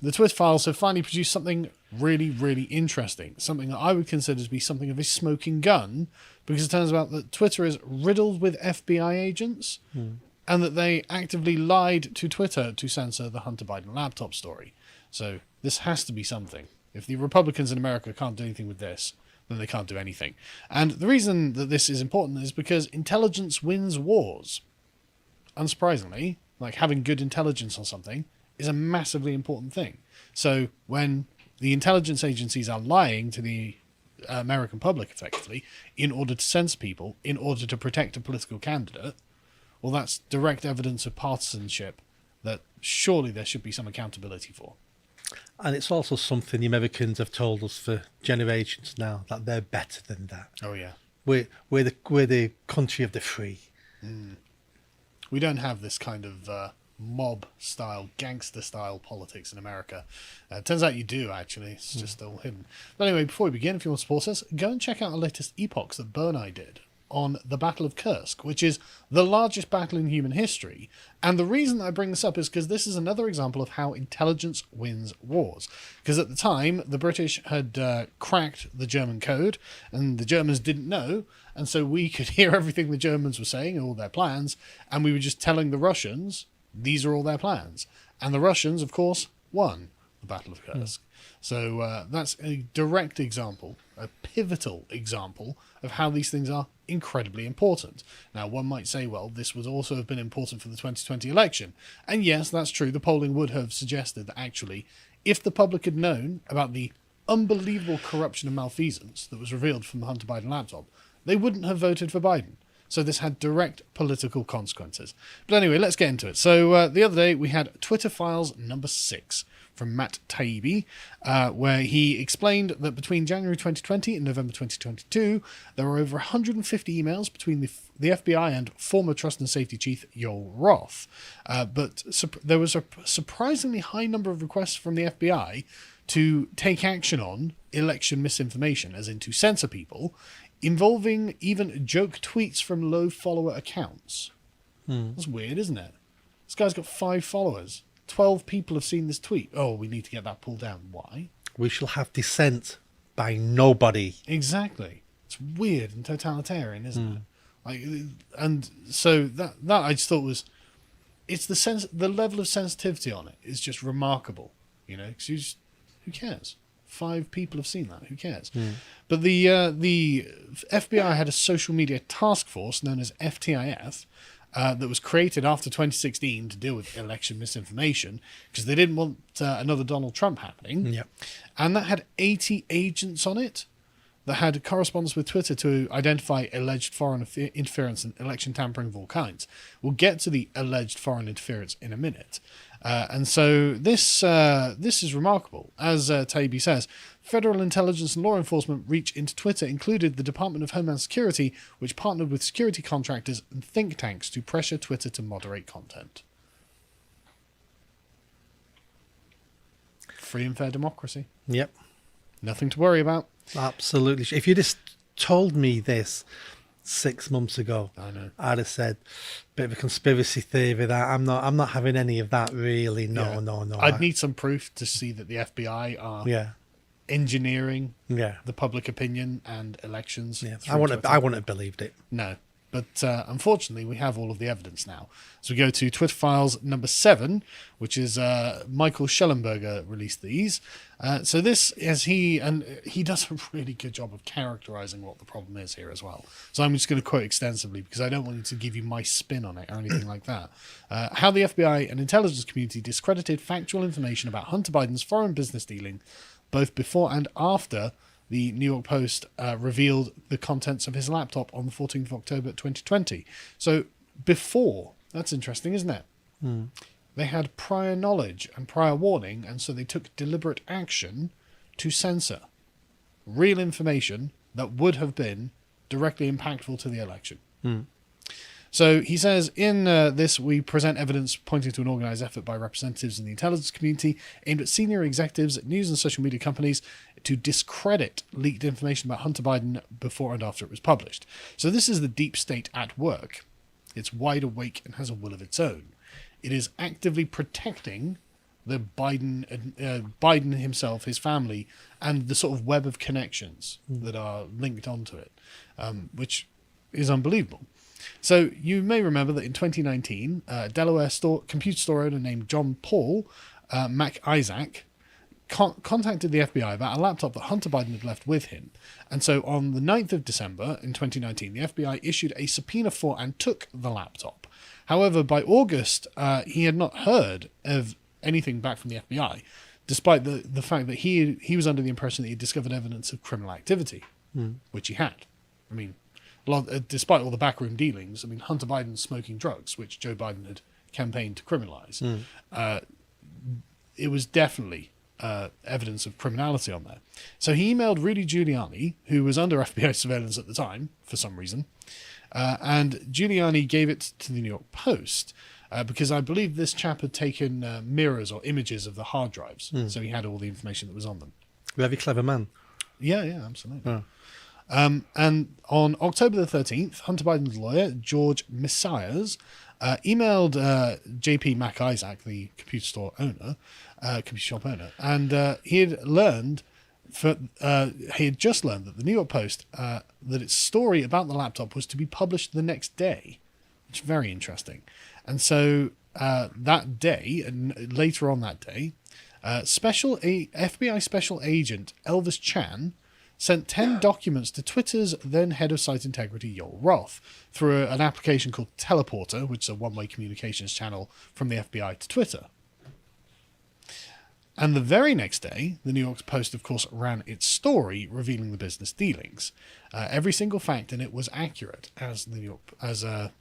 the Twitter files have finally produced something really, really interesting. Something that I would consider to be something of a smoking gun, because it turns out that Twitter is riddled with FBI agents, and that they actively lied to Twitter to censor the Hunter Biden laptop story. So this has to be something. If the Republicans in America can't do anything with this, then they can't do anything. And the reason that this is important is because intelligence wins wars. Unsurprisingly, like having good intelligence on something is a massively important thing. So when the intelligence agencies are lying to the American public, effectively, in order to censor people, in order to protect a political candidate, well, that's direct evidence of partisanship that surely there should be some accountability for. And it's also something the Americans have told us for generations now, that they're better than that. Oh, yeah. We're the country of the free. We don't have this kind of mob-style, gangster-style politics in America. Turns out you do, actually. It's just all hidden. But anyway, before we begin, if you want to support us, go and check out the latest epochs that Bernai did on the Battle of Kursk, which is the largest battle in human history. And the reason I bring this up is because this is another example of how intelligence wins wars. Because at the time, the British had cracked the German code, and the Germans didn't know, and so we could hear everything the Germans were saying, all their plans, and we were just telling the Russians, these are all their plans. And the Russians, of course, won the Battle of Kursk. So that's a direct example, a pivotal example of how these things are incredibly important. Now, one might say, well, this would also have been important for the 2020 election. And yes, that's true. The polling would have suggested that actually, if the public had known about the unbelievable corruption and malfeasance that was revealed from the Hunter Biden laptop, they wouldn't have voted for Biden. So this had direct political consequences. But anyway, let's get into it. So the other day we had Twitter Files number 6 from Matt Taibbi, where he explained that between January 2020 and November 2022, there were over 150 emails between the FBI and former Trust and Safety Chief Yoel Roth. But there was a surprisingly high number of requests from the FBI to take action on election misinformation, as in to censor people, involving even joke tweets from low follower accounts. That's weird, isn't it? This guy's got 5 followers. 12 people have seen this tweet. Oh, we need to get that pulled down. Why? We shall have dissent by nobody. Exactly. It's weird and totalitarian, isn't it? Like, and so that I just thought was, it's the level of sensitivity on it is just remarkable. You know, because who cares? 5 people have seen that. Who cares? But the FBI had a social media task force known as FTIF that was created after 2016 to deal with election misinformation because they didn't want another Donald Trump happening. Yep. And that had 80 agents on it that had correspondence with Twitter to identify alleged foreign interference and election tampering of all kinds. We'll get to the alleged foreign interference in a minute. And so this is remarkable. As Taibbi says, federal intelligence and law enforcement reach into Twitter included the Department of Homeland Security, which partnered with security contractors and think tanks to pressure Twitter to moderate content. Free and fair democracy. Yep. Nothing to worry about. Absolutely. If you just told me this 6 months ago, I know. I'd have said, bit of a conspiracy theory that I'm not having any of that really. No. I'd need some proof to see that the FBI are engineering the public opinion and elections. Yeah. I wouldn't have believed it. No. But unfortunately, we have all of the evidence now. So we go to Twitter Files number 7, which is Michael Schellenberger released these. So this is he does a really good job of characterizing what the problem is here as well. So I'm just going to quote extensively because I don't want to give you my spin on it or anything like that. How the FBI and intelligence community discredited factual information about Hunter Biden's foreign business dealing, both before and after the New York Post revealed the contents of his laptop on the 14th of October 2020. So before, that's interesting, isn't it? They had prior knowledge and prior warning, and so they took deliberate action to censor real information that would have been directly impactful to the election. So he says, in this, we present evidence pointing to an organized effort by representatives in the intelligence community aimed at senior executives at news and social media companies to discredit leaked information about Hunter Biden before and after it was published. So this is the deep state at work. It's wide awake and has a will of its own. It is actively protecting the Biden himself, his family, and the sort of web of connections that are linked onto it, which is unbelievable. So you may remember that in 2019, Delaware computer store owner named John Paul MacIsaac contacted the FBI about a laptop that Hunter Biden had left with him. And so on the 9th of December in 2019, the FBI issued a subpoena for and took the laptop. However, by August, he had not heard of anything back from the FBI, despite the fact that he was under the impression that he had discovered evidence of criminal activity, which he had. I mean, despite all the backroom dealings, I mean, Hunter Biden's smoking drugs, which Joe Biden had campaigned to criminalize, it was definitely evidence of criminality on there. So he emailed Rudy Giuliani, who was under FBI surveillance at the time for some reason, and Giuliani gave it to the New York Post because I believe this chap had taken mirrors or images of the hard drives, so he had all the information that was on them. Very clever man. Yeah, absolutely. And on October the 13th, Hunter Biden's lawyer, George Messias, emailed JP MacIsaac, the computer shop owner, and he had just learned that the New York Post, that its story about the laptop was to be published the next day, which is very interesting. And so that day, and later on that day, FBI Special Agent Elvis Chan sent 10 documents to Twitter's then head of site integrity, Yoel Roth, through an application called Teleporter, which is a one-way communications channel from the FBI to Twitter. And the very next day, the New York Post, of course, ran its story revealing the business dealings. Every single fact in it was accurate, as the New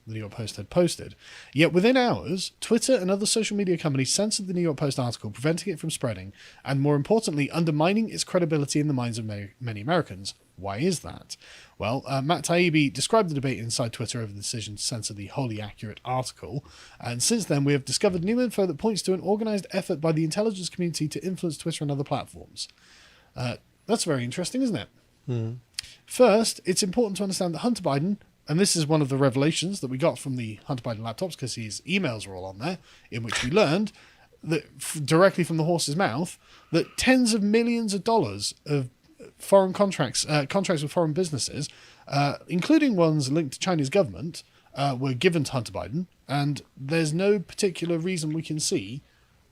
York Post had posted. Yet within hours, Twitter and other social media companies censored the New York Post article, preventing it from spreading, and more importantly, undermining its credibility in the minds of many Americans. Why is that? Well, Matt Taibbi described the debate inside Twitter over the decision to censor the wholly accurate article, and since then we have discovered new info that points to an organized effort by the intelligence community to influence Twitter and other platforms. That's very interesting, isn't it? First, it's important to understand that Hunter Biden, and this is one of the revelations that we got from the Hunter Biden laptops, because his emails are all on there, in which we learned that directly from the horse's mouth, that tens of millions of dollars of foreign contracts with foreign businesses, including ones linked to Chinese government, were given to Hunter Biden, and there's no particular reason we can see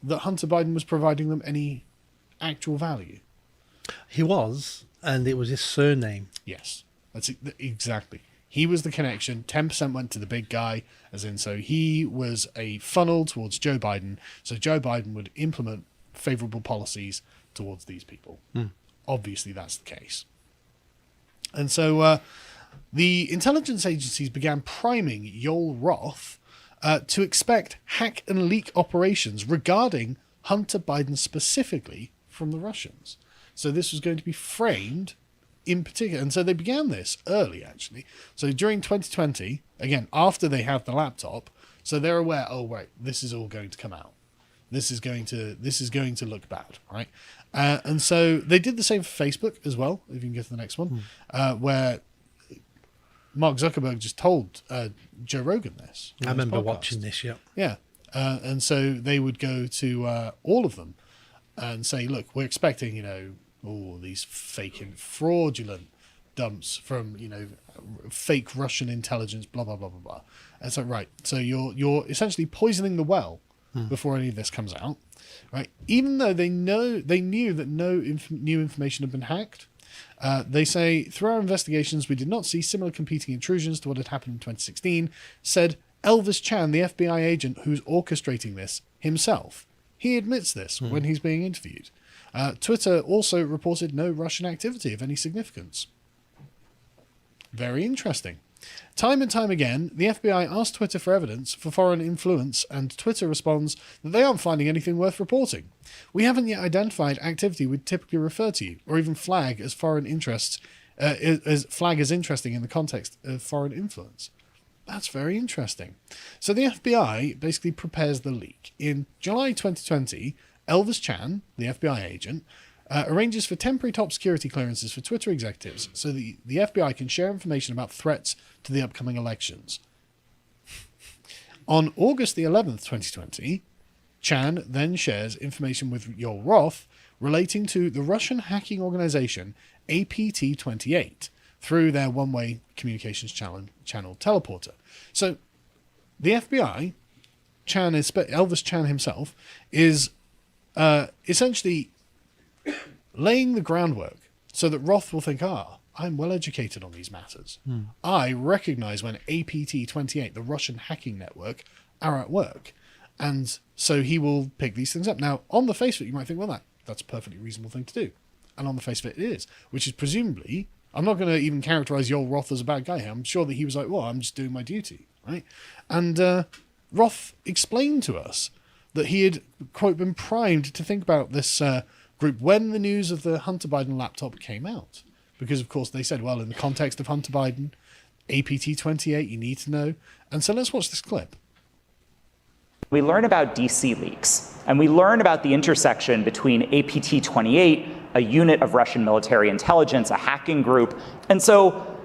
that Hunter Biden was providing them any actual value. He was, and it was his surname. Yes, that's exactly. He was the connection. 10% went to the big guy, as in, so he was a funnel towards Joe Biden, so Joe Biden would implement favorable policies towards these people. Obviously, that's the case. And so the intelligence agencies began priming Yoel Roth to expect hack and leak operations regarding Hunter Biden specifically from the Russians. So this was going to be framed in particular. And so they began this early, actually. So during 2020, again, after they have the laptop, so they're aware, oh, right, this is all going to come out. This is going to look bad, right? And so they did the same for Facebook as well, if you can get to the next one, where Mark Zuckerberg just told Joe Rogan this. I remember watching this, yeah. Yeah. And so they would go to all of them and say, look, we're expecting, all these fake and fraudulent dumps from, fake Russian intelligence, blah, blah, blah, blah, blah. And so, right, so you're essentially poisoning the well before any of this comes out, right? Even though they knew that no new information had been hacked, they say, through our investigations, we did not see similar competing intrusions to what had happened in 2016, said Elvis Chan, the FBI agent who's orchestrating this himself. He admits this when he's being interviewed. Twitter also reported no Russian activity of any significance. Very interesting. Time and time again, the FBI asked Twitter for evidence for foreign influence, and Twitter responds that they aren't finding anything worth reporting. We haven't yet identified activity we'd typically refer to, or even flag as foreign interests, flag as interesting in the context of foreign influence. That's very interesting. So the FBI basically prepares the leak. In July 2020, Elvis Chan, the FBI agent, arranges for temporary top security clearances for Twitter executives so the FBI can share information about threats to the upcoming elections. On August the 11th, 2020, Chan then shares information with Yoel Roth relating to the Russian hacking organization APT28 through their one-way communications channel teleporter. So the FBI, Elvis Chan himself, is essentially laying the groundwork so that Roth will think, I'm well educated on these matters. I recognize when APT28, the Russian hacking network, are at work. And so he will pick these things up. Now, on the face of it, you might think, well, that's a perfectly reasonable thing to do. And on the face of it, it is. Which is presumably, I'm not going to even characterize Yoel Roth as a bad guy here. I'm sure that he was like, well, I'm just doing my duty, right? And Roth explained to us that he had, quote, been primed to think about this group when the news of the Hunter Biden laptop came out. Because, of course, they said, well, in the context of Hunter Biden, APT28, you need to know. And so let's watch this clip. We learn about DC leaks, and we learn about the intersection between APT28, a unit of Russian military intelligence, a hacking group. And so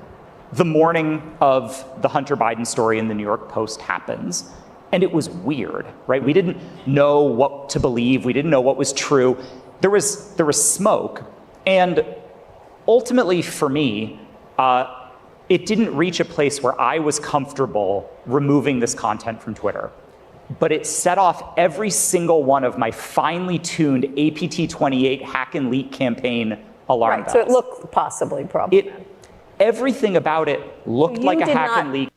the morning of the Hunter Biden story in the New York Post happens, and it was weird, right? We didn't know what to believe. We didn't know what was true. There was smoke, and ultimately for me, it didn't reach a place where I was comfortable removing this content from Twitter. But it set off every single one of my finely tuned APT28 hack and leak campaign alarm bells. So it looked possibly problematic. Everything about it looked like a hack and leak.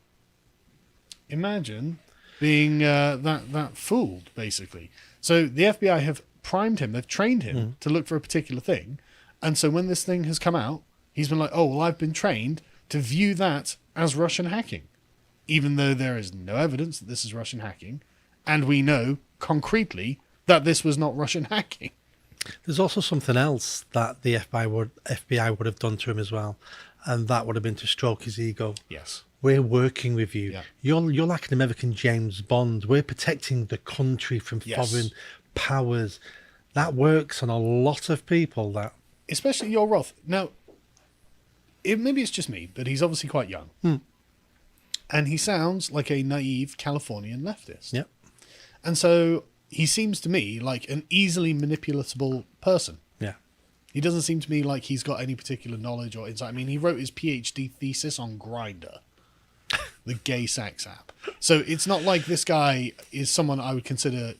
Imagine being that fooled, basically. So the FBI have primed him, they've trained him to look for a particular thing. And so when this thing has come out, he's been like, oh, well, I've been trained to view that as Russian hacking, even though there is no evidence that this is Russian hacking. And we know concretely that this was not Russian hacking. There's also something else that the FBI would have done to him as well, and that would have been to stroke his ego. Yes. We're working with you. Yeah. You're like an American James Bond. We're protecting the country from foreign powers. That works on a lot of people. That, especially Yoel Roth. Now, maybe it's just me, but he's obviously quite young. And he sounds like a naive Californian leftist. Yep. And so he seems to me like an easily manipulatable person. Yeah. He doesn't seem to me like he's got any particular knowledge or insight. I mean, he wrote his PhD thesis on Grindr, the gay sex app. So it's not like this guy is someone I would consider,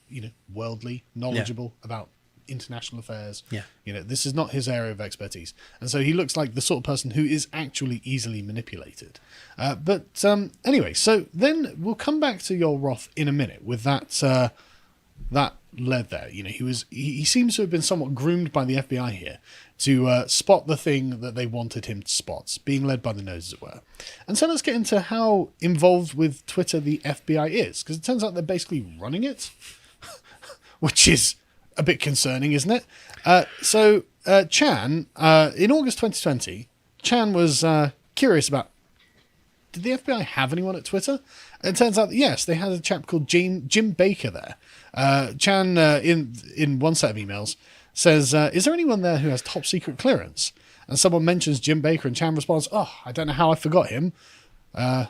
worldly, knowledgeable about international affairs. Yeah. This is not his area of expertise. And so he looks like the sort of person who is actually easily manipulated. But anyway, so then we'll come back to Yoel Roth in a minute with that lead there. He seems to have been somewhat groomed by the FBI here to spot the thing that they wanted him to spot, being led by the nose, as it were. And so let's get into how involved with Twitter the FBI is, because it turns out they're basically running it, which is a bit concerning, isn't it? So Chan, in August 2020, Chan was curious about, did the FBI have anyone at Twitter? And it turns out that yes, they had a chap called Jim Baker there. Chan, in one set of emails, says, is there anyone there who has top secret clearance? And someone mentions Jim Baker, and Chan responds, oh, I don't know how I forgot him. Of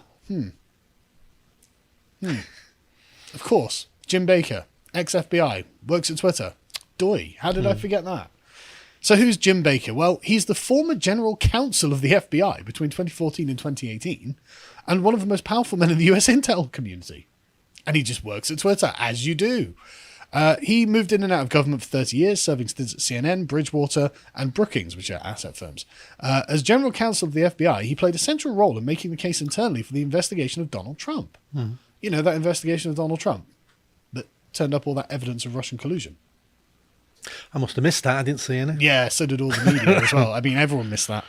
course, Jim Baker, ex-FBI, works at Twitter. Doi, how did I forget that? So who's Jim Baker? Well, he's the former general counsel of the FBI between 2014 and 2018, and one of the most powerful men in the US intel community. And he just works at Twitter, as you do. He moved in and out of government for 30 years, serving stints at CNN, Bridgewater, and Brookings, which are asset firms. As general counsel of the FBI, he played a central role in making the case internally for the investigation of Donald Trump. That investigation of Donald Trump that turned up all that evidence of Russian collusion. I must have missed that. I didn't see any. Yeah, so did all the media as well. I mean, everyone missed that.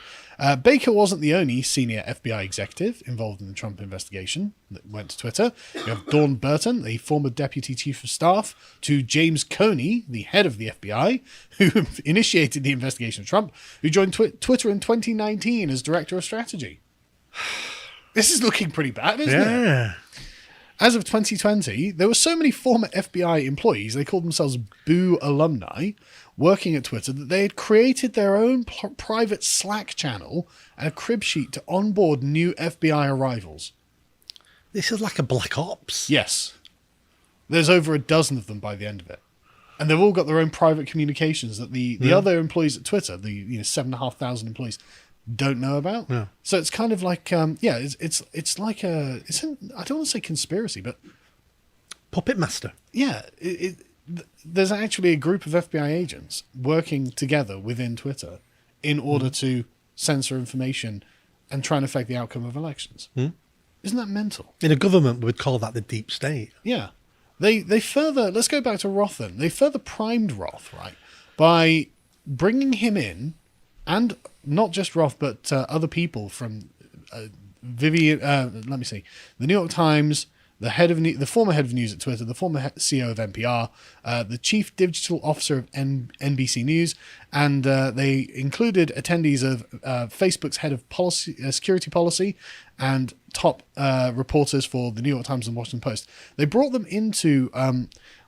Baker wasn't the only senior FBI executive involved in the Trump investigation that went to Twitter. You have Dawn Burton, the former deputy chief of staff to James Comey, the head of the FBI, who initiated the investigation of Trump, who joined Twitter in 2019 as director of strategy. This is looking pretty bad, isn't it? Yeah. As of 2020, there were so many former FBI employees, they called themselves Boo alumni, working at Twitter that they had created their own private Slack channel and a crib sheet to onboard new FBI arrivals. This is like a Black Ops. Yes. There's over a dozen of them by the end of it. And they've all got their own private communications that the other employees at Twitter, the 7,500 employees, don't know about. Yeah. So it's kind of like, it's like I don't want to say conspiracy, but Puppet master. yeah, there's actually a group of FBI agents working together within Twitter in order to censor information and try and affect the outcome of elections. Isn't that mental? In a government, we would call that the deep state. Yeah. They further, let's go back to Roth then. They further primed Roth, right, by bringing him in, and not just Roth, but other people from the New York Times, the former head of news at Twitter, the former CEO of NPR, the chief digital officer of NBC News, and they included attendees of Facebook's head of security policy and top reporters for the New York Times and Washington Post. They brought them into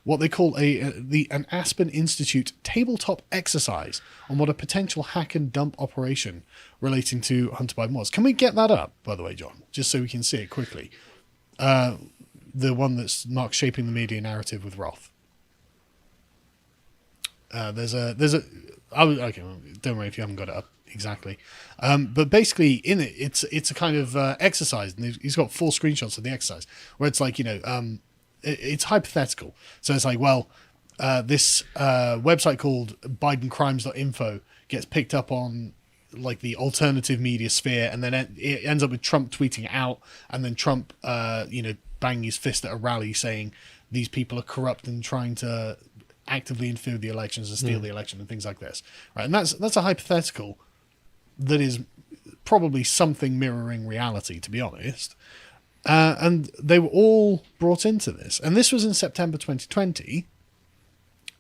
what they call an Aspen Institute tabletop exercise on what a potential hack and dump operation relating to Hunter Biden was. Can we get that up, by the way, John, just so we can see it quickly? The one that's marked shaping the media narrative with Roth. Okay, don't worry if you haven't got it up exactly. But basically in it, it's a kind of exercise, and he's got 4 screenshots of the exercise where it's like, it's hypothetical. So it's like, well, this website called bidencrimes.info gets picked up on like the alternative media sphere, and then it ends up with Trump tweeting it out, and then Trump, banging his fist at a rally saying these people are corrupt and trying to actively interfere with the elections and steal the election and things like this, right? And that's a hypothetical that is probably something mirroring reality, to be honest. And they were all brought into this, and this was in September 2020.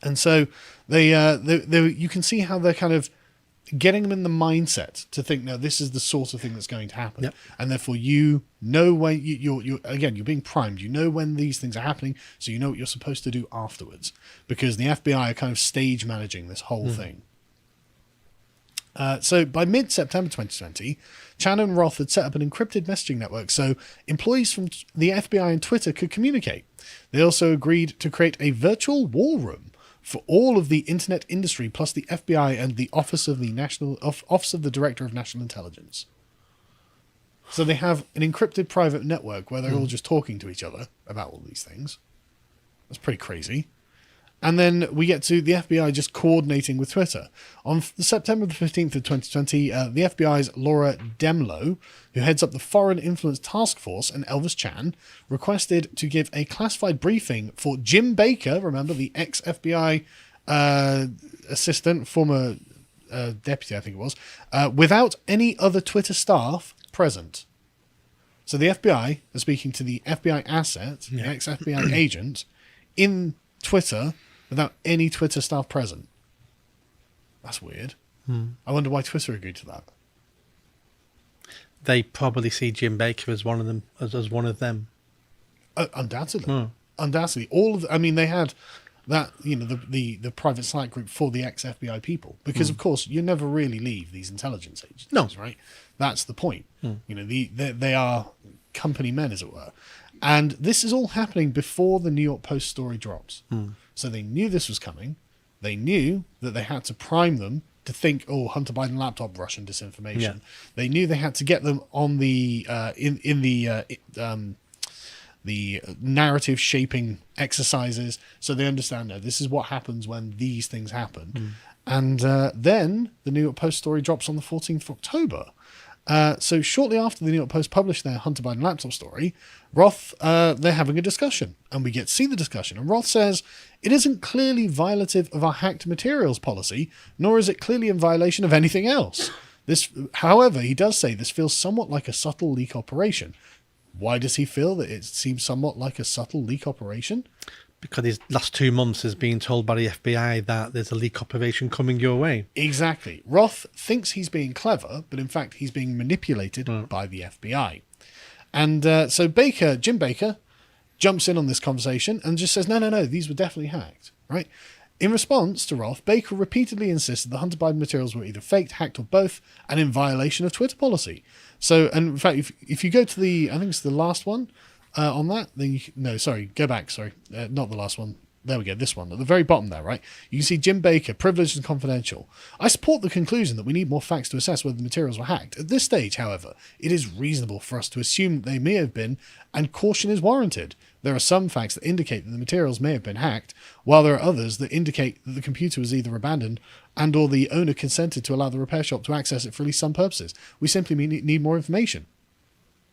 And so they you can see how they're kind of getting them in the mindset to think, no, this is the sort of thing that's going to happen. Yep. And therefore you're being primed. You know when these things are happening, so you know what you're supposed to do afterwards, because the FBI are kind of stage managing this whole thing. So by mid-September 2020, Chan and Roth had set up an encrypted messaging network so employees from the FBI and Twitter could communicate. They also agreed to create a virtual war room for all of the internet industry, plus the FBI and the Office of the Director of National Intelligence. So they have an encrypted private network where they're all just talking to each other about all these things. That's pretty crazy. And then we get to the FBI just coordinating with Twitter. On September the 15th of 2020, the FBI's Laura Demlow, who heads up the Foreign Influence Task Force, and Elvis Chan, requested to give a classified briefing for Jim Baker, remember, the ex-FBI assistant, former deputy, I think it was, without any other Twitter staff present. So the FBI are speaking to the FBI asset, the ex-FBI agent, in Twitter, without any Twitter staff present. That's weird. I wonder why Twitter agreed to that. They probably see Jim Baker as one of them. As one of them. Undoubtedly. Undoubtedly. They had that, the private Slack group for the ex-FBI people. Because, of course, you never really leave these intelligence agencies, right? That's the point. They are company men, as it were. And this is all happening before the New York Post story drops. So they knew this was coming. They knew that they had to prime them to think, oh, Hunter Biden laptop, Russian disinformation. Yeah. They knew they had to get them on the the narrative shaping exercises, so they understand that this is what happens when these things happen. And then the New York Post story drops on the 14th of October. So shortly after the New York Post published their Hunter Biden laptop story, Roth, they're having a discussion, and we get to see the discussion. And Roth says, it isn't clearly violative of our hacked materials policy, nor is it clearly in violation of anything else. However, he does say this feels somewhat like a subtle leak operation. Why does he feel that it seems somewhat like a subtle leak operation? Because his last 2 months has been told by the FBI that there's a leak operation coming your way. Exactly. Roth thinks he's being clever, but in fact he's being manipulated by the FBI. And so Jim Baker, jumps in on this conversation and just says, no, these were definitely hacked, right? In response to Roth, Baker repeatedly insisted the Hunter Biden materials were either faked, hacked, or both, and in violation of Twitter policy. So, and in fact, if you go to I think it's the last one, on that, then go back. Sorry, not the last one. There we go. This one at the very bottom there, right? You can see Jim Baker, privileged and confidential. I support the conclusion that we need more facts to assess whether the materials were hacked. At this stage, however, it is reasonable for us to assume that they may have been, and caution is warranted. There are some facts that indicate that the materials may have been hacked, while there are others that indicate that the computer was either abandoned and or the owner consented to allow the repair shop to access it for at least some purposes. We simply need more information.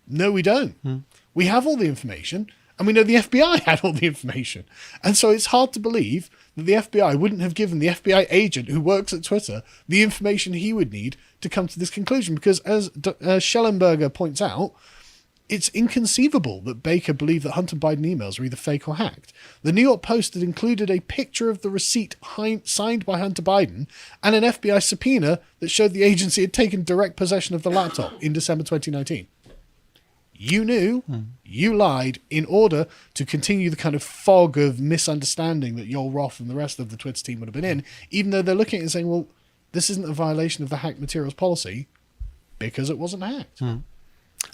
No, we don't. We have all the information. And we know the FBI had all the information. And so it's hard to believe that the FBI wouldn't have given the FBI agent who works at Twitter the information he would need to come to this conclusion. Because as Schellenberger points out, it's inconceivable that Baker believed that Hunter Biden emails were either fake or hacked. The New York Post had included a picture of the receipt signed by Hunter Biden and an FBI subpoena that showed the agency had taken direct possession of the laptop in December 2019. You knew, you lied in order to continue the kind of fog of misunderstanding that Joel Roth and the rest of the Twitter team would have been in, even though they're looking at it and saying, well, this isn't a violation of the hacked materials policy because it wasn't hacked.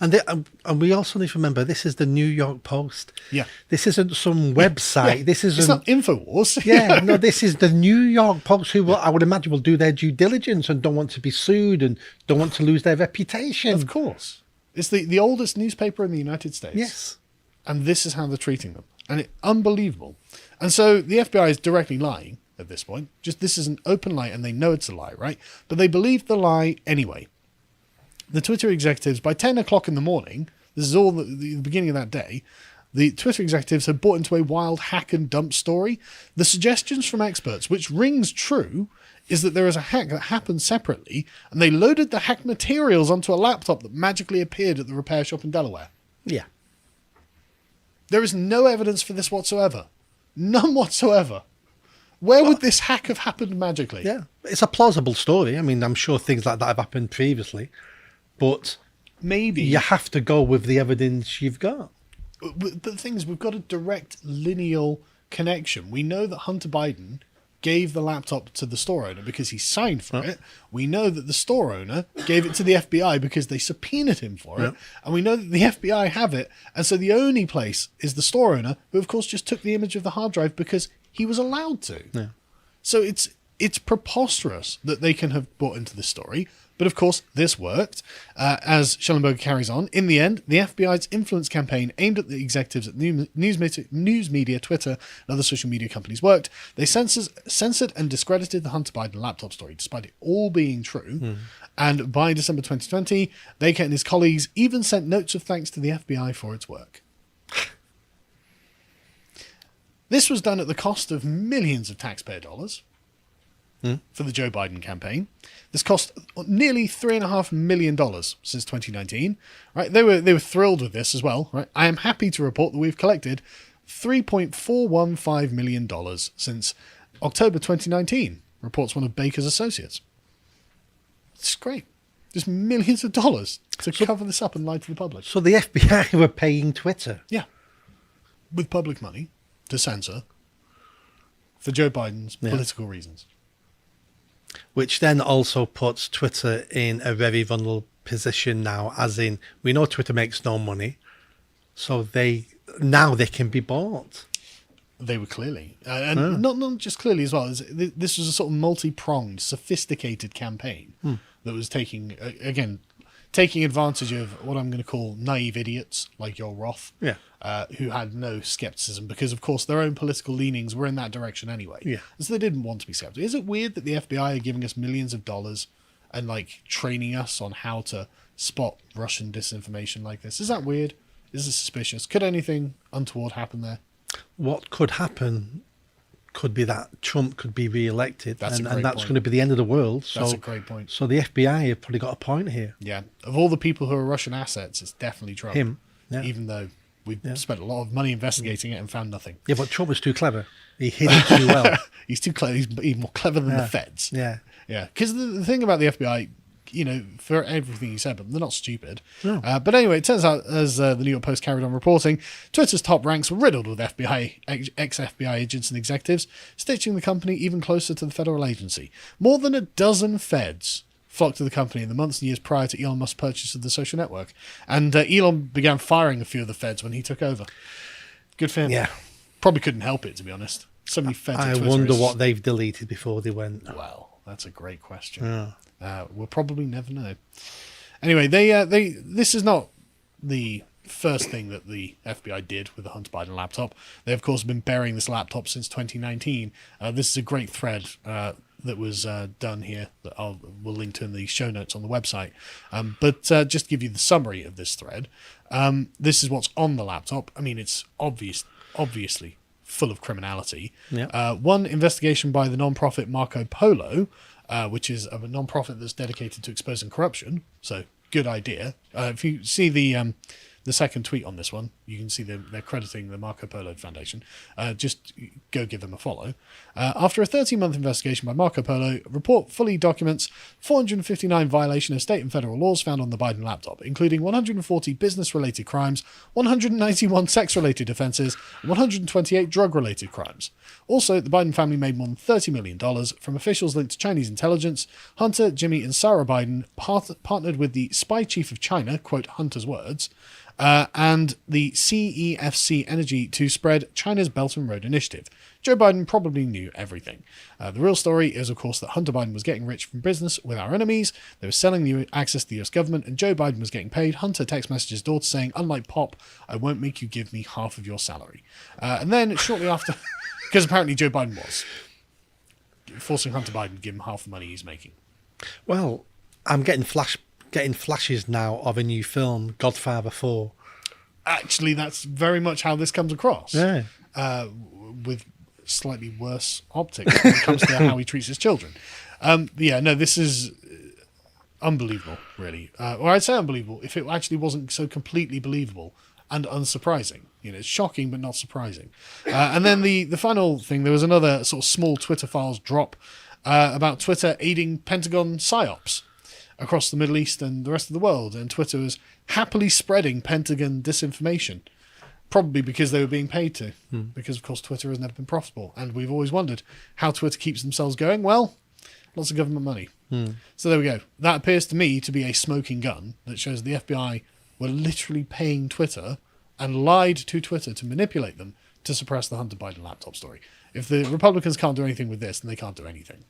And we also need to remember, this is the New York Post. Yeah. This isn't some website. This isn't... It's not InfoWars. Yeah, no, this is the New York Post, who I would imagine will do their due diligence and don't want to be sued and don't want to lose their reputation. Of course. It's the oldest newspaper in the United States. Yes. And this is how they're treating them. And it's unbelievable. And so the FBI is directly lying at this point. Just this is an open lie and they know it's a lie, right? But they believe the lie anyway. The Twitter executives, by 10 o'clock in the morning, this is all the beginning of that day, the Twitter executives had bought into a wild hack and dump story. The suggestions from experts, which rings true, is that there is a hack that happened separately, and they loaded the hacked materials onto a laptop that magically appeared at the repair shop in Delaware. Yeah. There is no evidence for this whatsoever. None whatsoever. Where would this hack have happened magically? Yeah. It's a plausible story. I mean, I'm sure things like that have happened previously, but maybe you have to go with the evidence you've got. But the thing is, we've got a direct lineal connection. We know that Hunter Biden gave the laptop to the store owner because he signed for it. We know that the store owner gave it to the FBI because they subpoenaed him for it. And we know that the FBI have it. And so the only place is the store owner, who of course just took the image of the hard drive because he was allowed to. Yeah. So it's preposterous that they can have bought into this story. But of course, this worked. As Schellenberger carries on, in the end, the FBI's influence campaign aimed at the executives at news media, Twitter, and other social media companies worked. They censored and discredited the Hunter Biden laptop story, despite it all being true. And by December 2020, Baker and his colleagues even sent notes of thanks to the FBI for its work. This was done at the cost of millions of taxpayer dollars. For the Joe Biden campaign. This cost nearly $3.5 million since 2019. Right? They were thrilled with this as well. Right? I am happy to report that we've collected $3.415 million since October 2019, reports one of Baker's associates. It's great. Just millions of dollars to cover this up and lie to the public. So the FBI were paying Twitter. Yeah. With public money to censor for Joe Biden's political reasons. Which then also puts Twitter in a very vulnerable position now, as in, we know Twitter makes no money, so they can be bought. They were clearly. And not just clearly as well. This was a sort of multi-pronged, sophisticated campaign that was taking advantage of what I'm going to call naive idiots like Joel Roth, who had no skepticism because, of course, their own political leanings were in that direction anyway. Yeah. So they didn't want to be skeptical. Is it weird that the FBI are giving us millions of dollars and like training us on how to spot Russian disinformation like this? Is that weird? Is this suspicious? Could anything untoward happen there? What could happen could be that Trump could be re-elected, and that's point. going to be the end of the world. That's a great point. So the FBI have probably got a point here. Yeah. Of all the people who are Russian assets, it's definitely Trump. Him. Yeah. Even though we've spent a lot of money investigating it and found nothing. Yeah, but Trump was too clever. He hid it too well. He's too clever. He's more clever than the feds. Yeah. Yeah. Because the thing about the FBI, you know, for everything you said, but they're not stupid. No. But anyway, it turns out, as the New York Post carried on reporting, Twitter's top ranks were riddled with ex-FBI agents and executives, stitching the company even closer to the federal agency. More than a dozen feds flocked to the company in the months and years prior to Elon Musk's purchase of the social network. And Elon began firing a few of the feds when he took over. Good for him. Yeah. Probably couldn't help it, to be honest. So many feds at I Twitter wonder is- what they've deleted before they went. Well, that's a great question. We'll probably never know. Anyway, this is not the first thing that the FBI did with the Hunter Biden laptop. They, of course, have been burying this laptop since 2019. This is a great thread that was done here that we'll link to in the show notes on the website. But just to give you the summary of this thread, this is what's on the laptop. I mean, it's obviously full of criminality. Yeah. One investigation by the non-profit Marco Polo, which is a non-profit that's dedicated to exposing corruption. So good idea. If you see the second tweet on this one, you can see they're crediting the Marco Polo Foundation. Just go give them a follow. After a 13-month investigation by Marco Polo, report fully documents 459 violation of state and federal laws found on the Biden laptop, including 140 business-related crimes, 191 sex-related offenses, and 128 drug-related crimes. Also, the Biden family made more than $30 million from officials linked to Chinese intelligence. Hunter, Jimmy, and Sarah Biden partnered with the spy chief of China, quote Hunter's words, and the CEFC Energy to spread China's Belt and Road Initiative. Joe Biden probably knew everything. The real story is, of course, that Hunter Biden was getting rich from business with our enemies. They were selling the access to the US government, and Joe Biden was getting paid. Hunter text messaged his daughter saying, "Unlike Pop, I won't make you give me half of your salary." And then shortly after, because apparently Joe Biden was forcing Hunter Biden to give him half the money he's making. Well, I'm getting flashes now of a new film, Godfather 4. Actually, that's very much how this comes across. Yeah. With slightly worse optics when it comes to how he treats his children. This is unbelievable, really. Or I'd say unbelievable if it actually wasn't so completely believable and unsurprising. It's shocking but not surprising. And then the final thing, there was another sort of small Twitter files drop about Twitter aiding Pentagon psyops across the Middle East and the rest of the world, and Twitter was happily spreading Pentagon disinformation, probably because they were being paid to, because of course Twitter has never been profitable, and we've always wondered how Twitter keeps themselves going. Well, lots of government money. So there we go. That appears to me to be a smoking gun that shows the FBI were literally paying Twitter and lied to Twitter to manipulate them to suppress the Hunter Biden laptop story. If the Republicans can't do anything with this, then they can't do anything.